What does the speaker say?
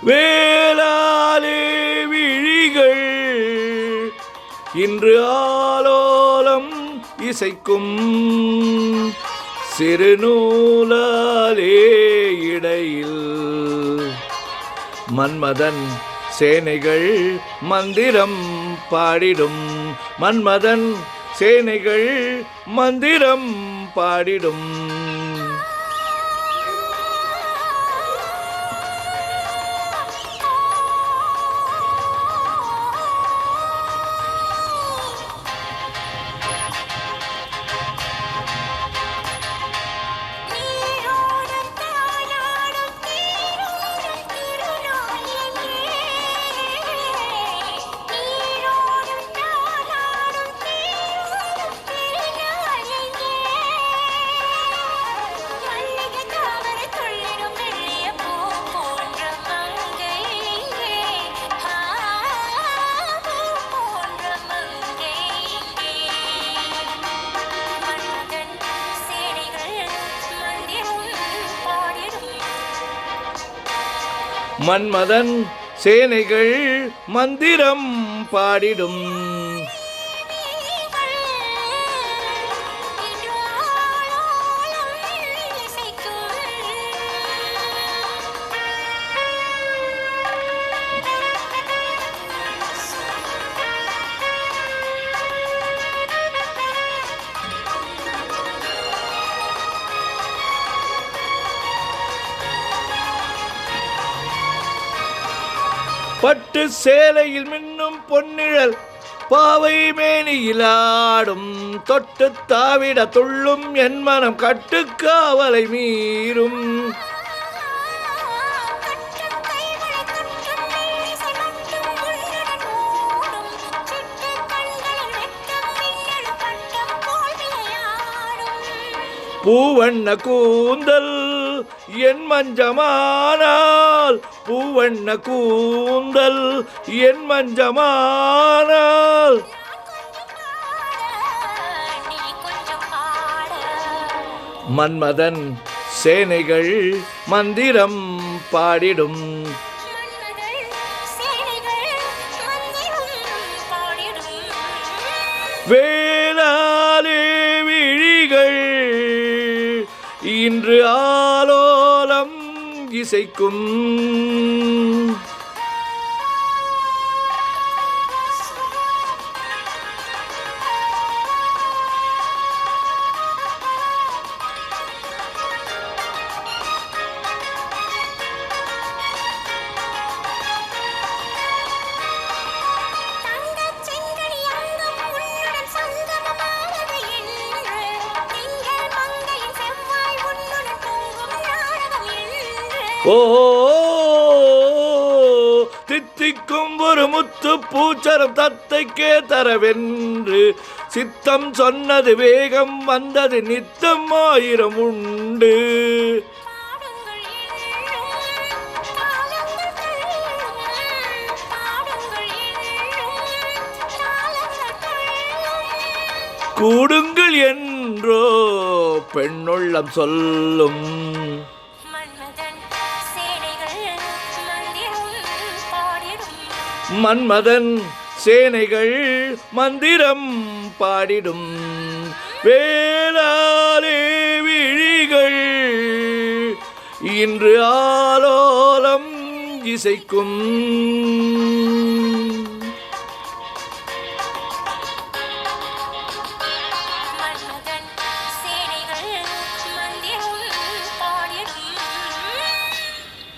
வேளாலே விழிகள் இன்று ஆலோலம் இசைக்கும் சிறுநூலாலே இடையில் மன்மதன் சேனைகள் மந்திரம் பாடிடும். மன்மதன் சேனைகள் மந்திரம் பாடிடும். மன்மதன் சேனைகள் மந்திரம் பாடிடும். பட்டு சேலையில் மின்னும் பொன்னிழல் பாவை மேனியிலாடும். தொட்டு தாவிட துள்ளும் என் மனம் கட்டுக்காவலை மீறும். பூவண்ண கூந்தல் என் மஞ்சமானால், பூவண்ண கூந்தல் என் மஞ்சமானால், மன்மதன் சேனைகள் மந்திரம் பாடிடும். வேளாலே விழிகள் இன்று ஆலோலம் இசைக்கும். ஓ தித்திக்கும் ஒரு முத்து பூச்சரம் தத்தைக்கே தரவென்று சித்தம் சொன்னது, வேகம் வந்தது நித்தம் ஆயிரம் உண்டு. கூடுங்கள் என்றோ பெண்ணுள்ளம் சொல்லும். மன்மதன் சேனைகள் மந்திரம் பாடிடும். வேளாலே விழிகள் இன்று ஆலோலம் இசைக்கும்.